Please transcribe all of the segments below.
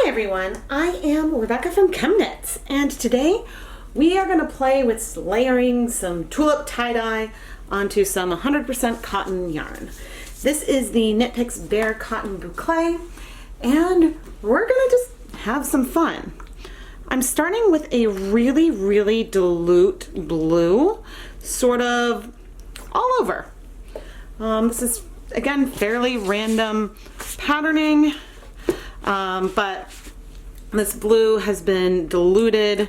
Hi everyone, I am Rebecca from ChemKnits, and today we are going to play with layering some tulip tie-dye onto some 100% cotton yarn. This is the KnitPicks Bare Cotton Boucle, and we're going to just have some fun. I'm starting with a really dilute blue, sort of all over. This is, again, fairly random patterning. But this blue has been diluted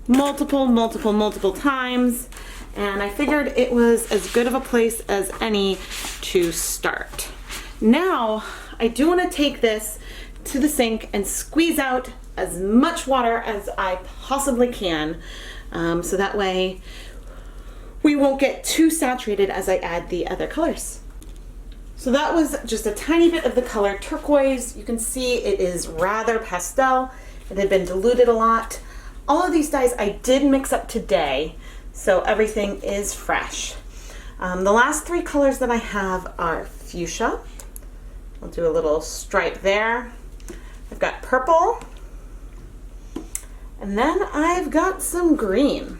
multiple times, and I figured it was as good of a place as any to start. Now, I do want to take this to the sink and squeeze out as much water as I possibly can, so that way we won't get too saturated as I add the other colors. So that was just a tiny bit of the color turquoise. You can see it is rather pastel. It had been diluted a lot. All of these dyes I did mix up today, so everything is fresh. The last three colors that I have are fuchsia. I'll do a little stripe there. I've got purple. And then I've got some green.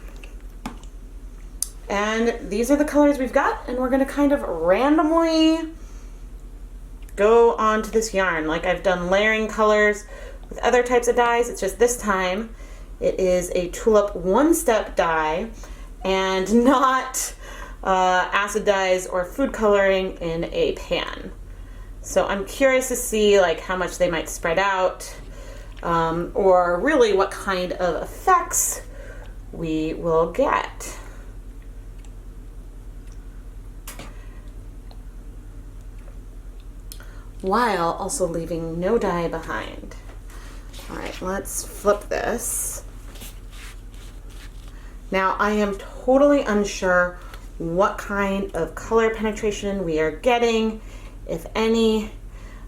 And these are the colors we've got, and we're gonna kind of randomly go onto this yarn like I've done layering colors with other types of dyes. It's just this time it is a tulip one-step dye and not acid dyes or food coloring in a pan. So I'm curious to see like how much they might spread out, or really what kind of effects we will get. While also leaving no dye behind. All right, let's flip this. Now I am totally unsure what kind of color penetration we are getting, if any,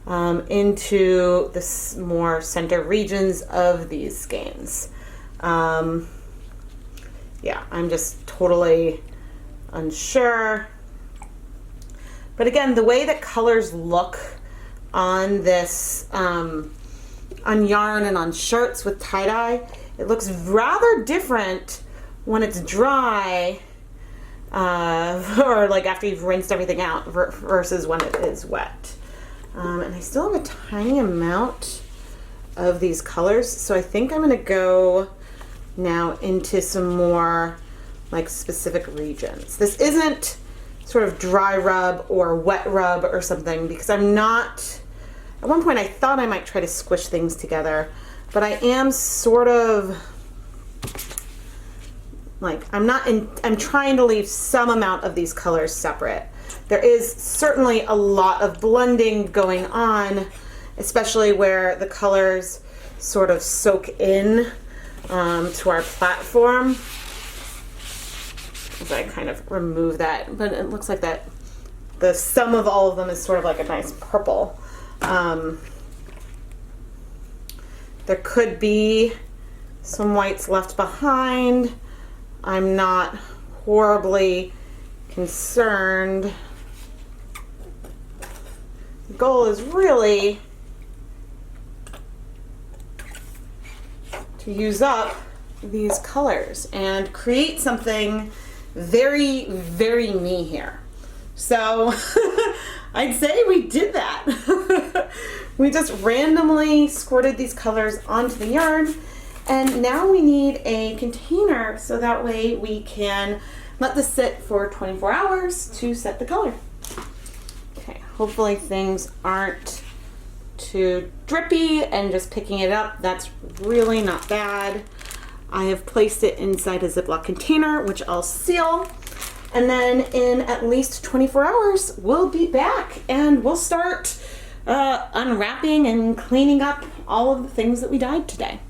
into the more center regions of these skeins. Yeah, I'm just totally unsure. But again, the way that colors look on this, on yarn and on shirts with tie-dye, it looks rather different when it's dry, or like after you've rinsed everything out versus when it is wet. And I still have a tiny amount of these colors, so I think I'm gonna go now into some more like specific regions. This isn't sort of dry rub or wet rub or something, because I'm not, at one point I thought I might try to squish things together, but I am sort of like, I'm trying to leave some amount of these colors separate. There is certainly a lot of blending going on, especially where the colors sort of soak in to our platform. As I kind of remove that, but it looks like that the sum of all of them is sort of like a nice purple. There could be some whites left behind. I'm not horribly concerned. The goal is really to use up these colors and create something very me here. So I'd say we did that. We just randomly squirted these colors onto the yarn, and now we need a container so that way we can let this sit for 24 hours to set the color. Okay, hopefully things aren't too drippy, and just picking it up, that's really not bad. I have placed it inside a Ziploc container, which I'll seal. And then in at least 24 hours, we'll be back and we'll start unwrapping and cleaning up all of the things that we dyed today.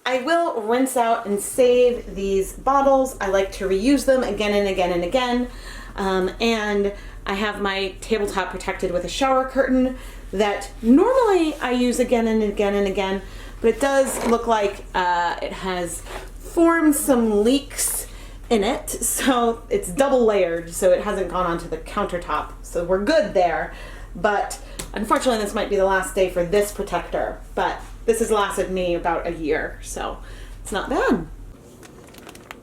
I will rinse out and save these bottles. I like to reuse them again and again and again. And I have my tabletop protected with a shower curtain that normally I use again and again and again, but it does look like it has formed some leaks in it, so it's double layered, so it hasn't gone onto the countertop, so we're good there. But unfortunately this might be the last day for this protector, but this has lasted me about a year, so it's not bad.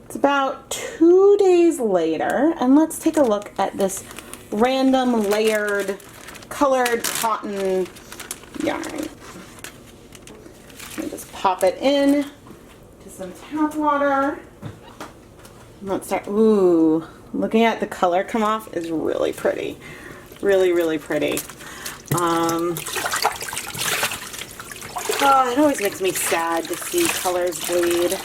It's about 2 days later, and let's take a look at this random layered colored cotton yarn. Let me just pop it in to some tap water. Let's start. Ooh, looking at the color come off is really pretty. Really, really pretty. Oh, it always makes me sad to see colors bleed.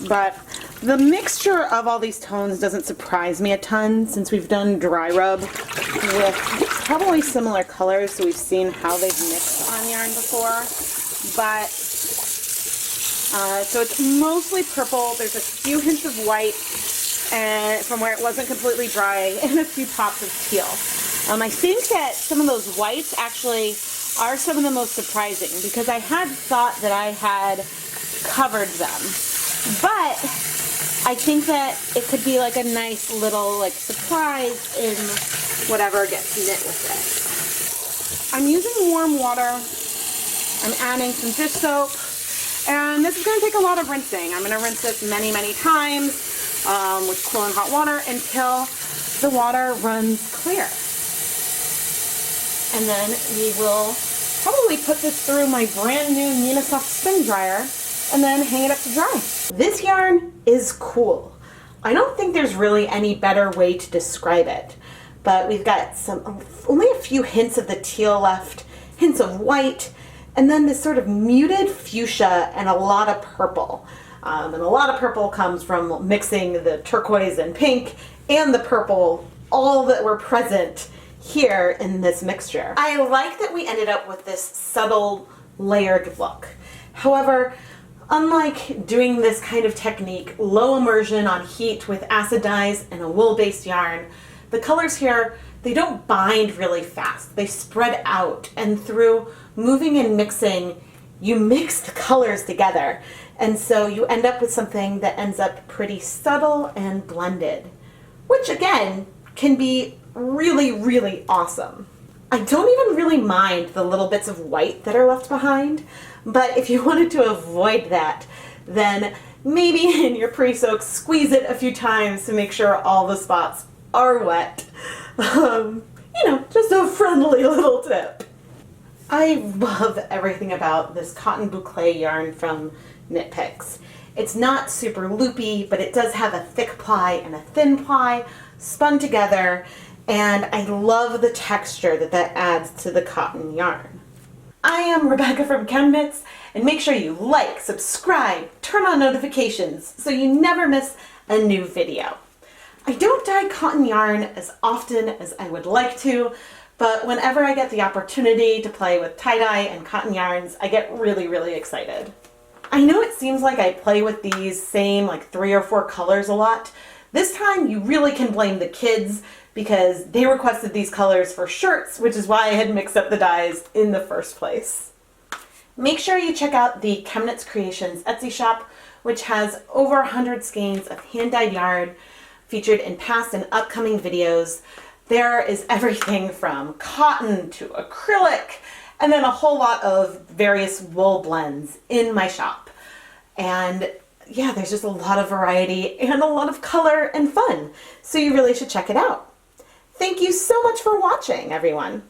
But the mixture of all these tones doesn't surprise me a ton since we've done dry rub with probably similar colors, so we've seen how they've mixed on yarn before. But so it's mostly purple. There's a few hints of white and from where it wasn't completely dry, and a few pops of teal. I think that some of those whites actually are some of the most surprising because I had thought that I had covered them. But I think that it could be like a nice little like surprise in whatever gets knit with it. I'm using warm water. I'm adding some dish soap. And this is going to take a lot of rinsing. I'm going to rinse this many, many times with cool and hot water until the water runs clear. And then we will probably put this through my brand new Nina Soft spin dryer and then hang it up to dry. This yarn is cool. I don't think there's really any better way to describe it, but we've got only a few hints of the teal left, hints of white, and then this sort of muted fuchsia and a lot of purple. And a lot of purple comes from mixing the turquoise and pink and the purple, all that were present here in this mixture. I like that we ended up with this subtle layered look. However, unlike doing this kind of technique, low immersion on heat with acid dyes and a wool-based yarn, the colors here, they don't bind really fast. They spread out, and through moving and mixing, you mix the colors together. And so you end up with something that ends up pretty subtle and blended, which again, can be really, really awesome. I don't even really mind the little bits of white that are left behind, but if you wanted to avoid that, then maybe in your pre-soak, squeeze it a few times to make sure all the spots are wet. You know, just a friendly little tip. I love everything about this cotton boucle yarn from KnitPicks. It's not super loopy, but it does have a thick ply and a thin ply spun together, and I love the texture that adds to the cotton yarn. I am Rebecca from ChemKnits, and make sure you like, subscribe, turn on notifications so you never miss a new video. I don't dye cotton yarn as often as I would like to, but whenever I get the opportunity to play with tie-dye and cotton yarns, I get really, really excited. I know it seems like I play with these same like 3 or 4 colors a lot. This time you really can blame the kids because they requested these colors for shirts, which is why I had mixed up the dyes in the first place. Make sure you check out the ChemKnits Creations Etsy shop, which has over 100 skeins of hand-dyed yarn featured in past and upcoming videos. There is everything from cotton to acrylic, and then a whole lot of various wool blends in my shop. And yeah, there's just a lot of variety and a lot of color and fun, so you really should check it out. Thank you so much for watching, everyone.